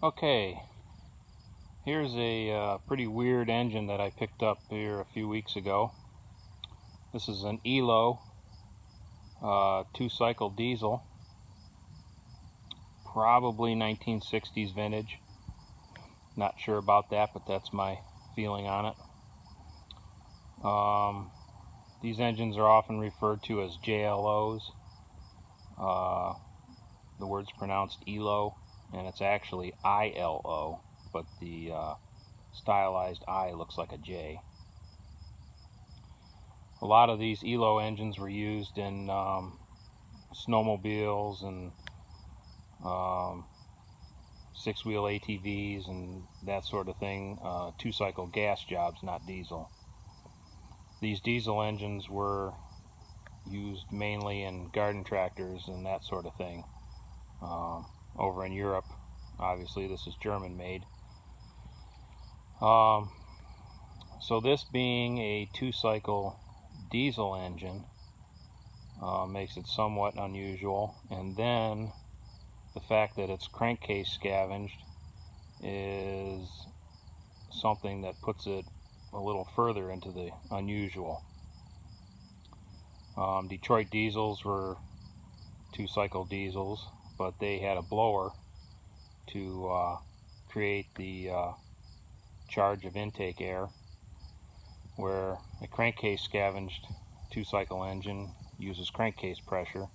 Okay, here's a pretty weird engine that I picked up here a few weeks ago. This is an JLO two-cycle diesel, probably 1960s vintage. Not sure about that, but that's my feeling on it. These engines are often referred to as JLOs. The word's pronounced ELO, and it's actually ILO, but the stylized I looks like a J. A lot of these ELO engines were used in snowmobiles and six-wheel ATVs and that sort of thing, two-cycle gas jobs, not diesel. These diesel engines were used mainly in garden tractors and that sort of thing. Over in Europe, obviously this is German made. So this being a two-cycle diesel engine makes it somewhat unusual, and then the fact that it's crankcase scavenged is something that puts it a little further into the unusual. Detroit diesels were two-cycle diesels, but they had a blower to create the charge of intake air, where a crankcase scavenged two-cycle engine uses crankcase pressure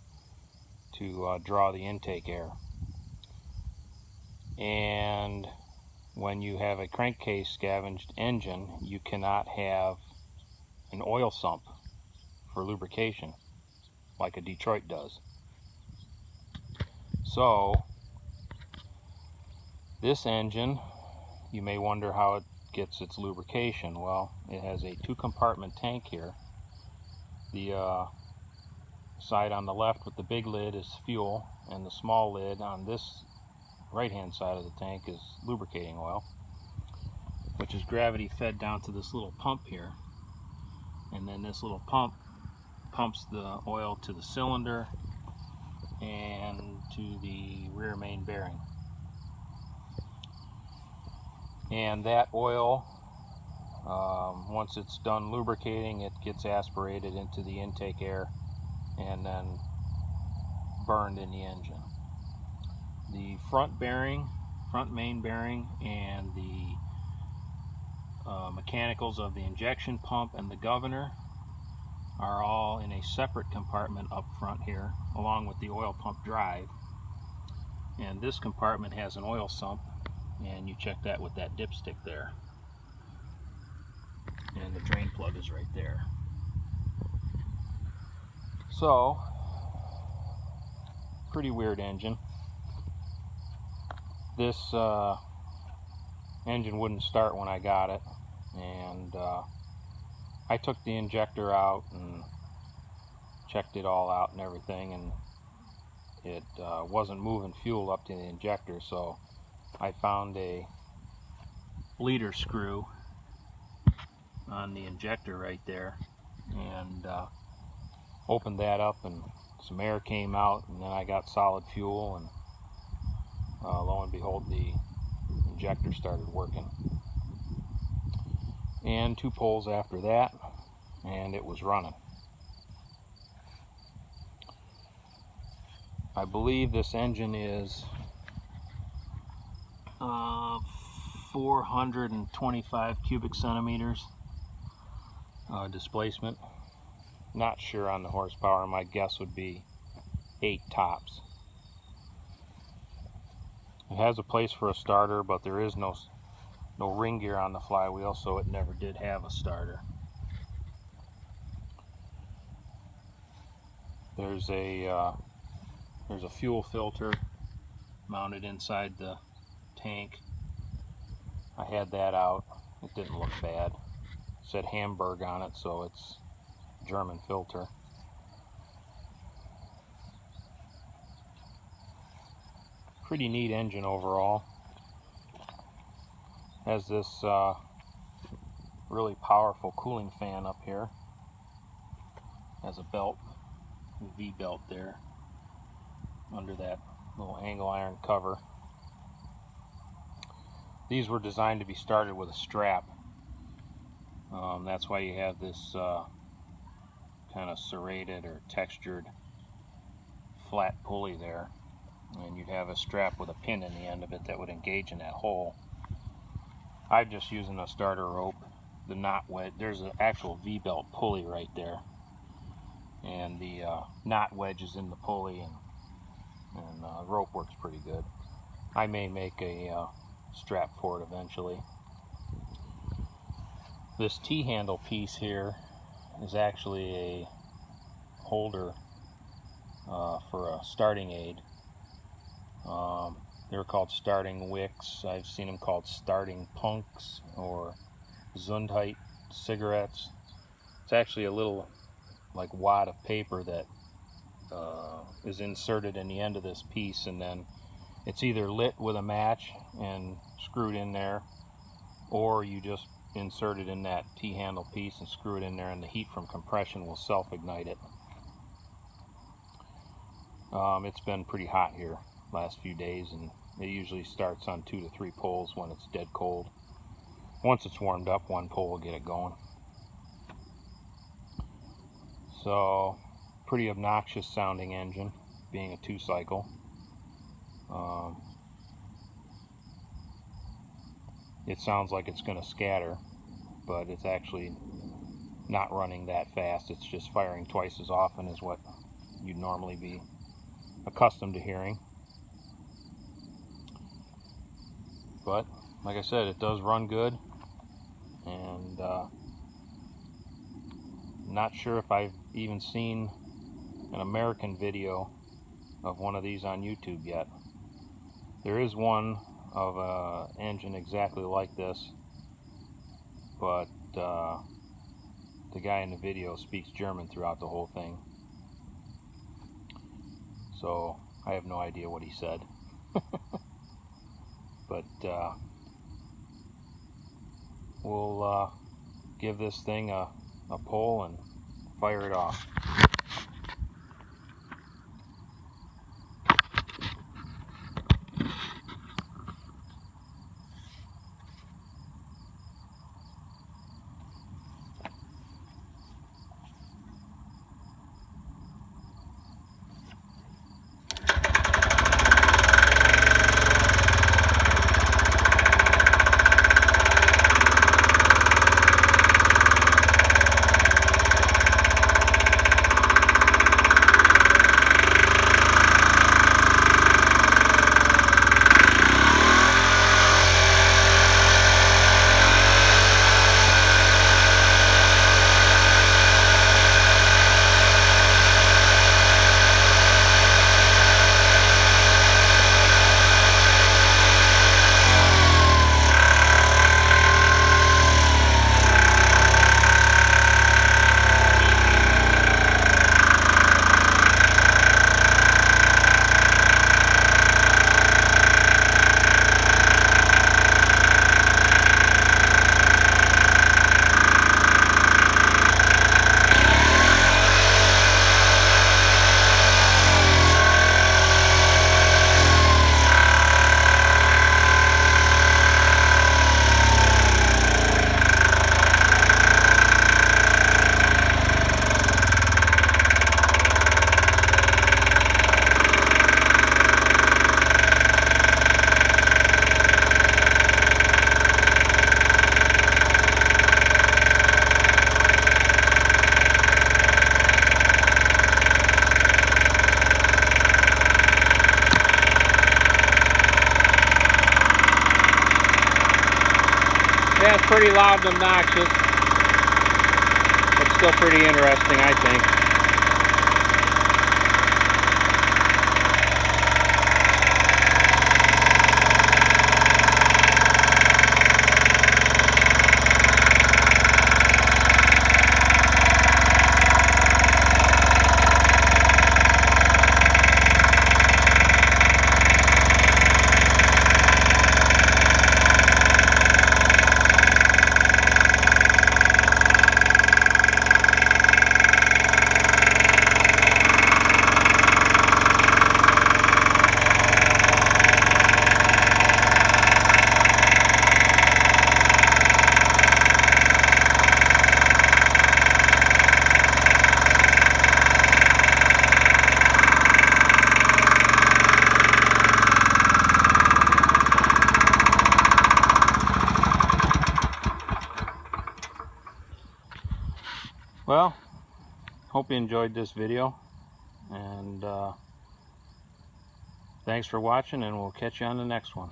to draw the intake air. And when you have a crankcase scavenged engine, you cannot have an oil sump for lubrication like a Detroit does. So this engine, you may wonder how it gets its lubrication. Well, it has a two-compartment tank here. The side on the left with the big lid is fuel, and the small lid on this right-hand side of the tank is lubricating oil, which is gravity fed down to this little pump here. And then this little pump pumps the oil to the cylinder and to the rear main bearing. And that oil, once it's done lubricating, it gets aspirated into the intake air and then burned in the engine. The front main bearing, and the mechanicals of the injection pump and the governor are all in a separate compartment up front here, along with the oil pump drive. And this compartment has an oil sump, and you check that with that dipstick there. And the drain plug is right there. So, pretty weird engine. This engine wouldn't start when I got it, and I took the injector out and checked it all out and everything, and it wasn't moving fuel up to the injector, so I found a bleeder screw on the injector right there, and opened that up, and some air came out, and then I got solid fuel, and lo and behold, the injector started working. And 2 pulls after that, and it was running. I believe this engine is 425 cubic centimeters displacement. Not sure on the horsepower. My guess would be 8 tops. It has a place for a starter, but there is no ring gear on the flywheel, so it never did have a starter. There's a fuel filter mounted inside the tank. I had that out. It didn't look bad. It said Hamburg on it, so it's German filter. Pretty neat engine overall. Has this really powerful cooling fan up here. Has a belt, a V-belt there under that little angle iron cover. these were designed to be started with a strap. That's why you have this kind of serrated or textured flat pulley there, and you'd have a strap with a pin in the end of it that would engage in that hole. I'm just using a starter rope, the knot wedge. There's an actual V-belt pulley right there, and the knot wedge is in the pulley, and rope works pretty good. I may make a strap for it eventually. This T-handle piece here is actually a holder for a starting aid. They're called starting wicks. I've seen them called starting punks or Zundheit cigarettes. It's actually a little like wad of paper that is inserted in the end of this piece, and then it's either lit with a match and screwed in there, or you just insert it in that T-handle piece and screw it in there, and the heat from compression will self-ignite it. It's been pretty hot here last few days, and it usually starts on 2 to 3 poles when it's dead cold. Once it's warmed up, 1 pole will get it going. So, pretty obnoxious sounding engine, being a 2-cycle. It sounds like it's going to scatter, but it's actually not running that fast. It's just firing twice as often as what you'd normally be accustomed to hearing. But like I said, it does run good, and not sure if I've even seen an American video of one of these on YouTube yet. There is one of an engine exactly like this, but the guy in the video speaks German throughout the whole thing, so I have no idea what he said. But we'll give this thing a pull and fire it off. Yeah, it's pretty loud and obnoxious, but still pretty interesting, I think. hope you enjoyed this video, and thanks for watching, and we'll catch you on the next one.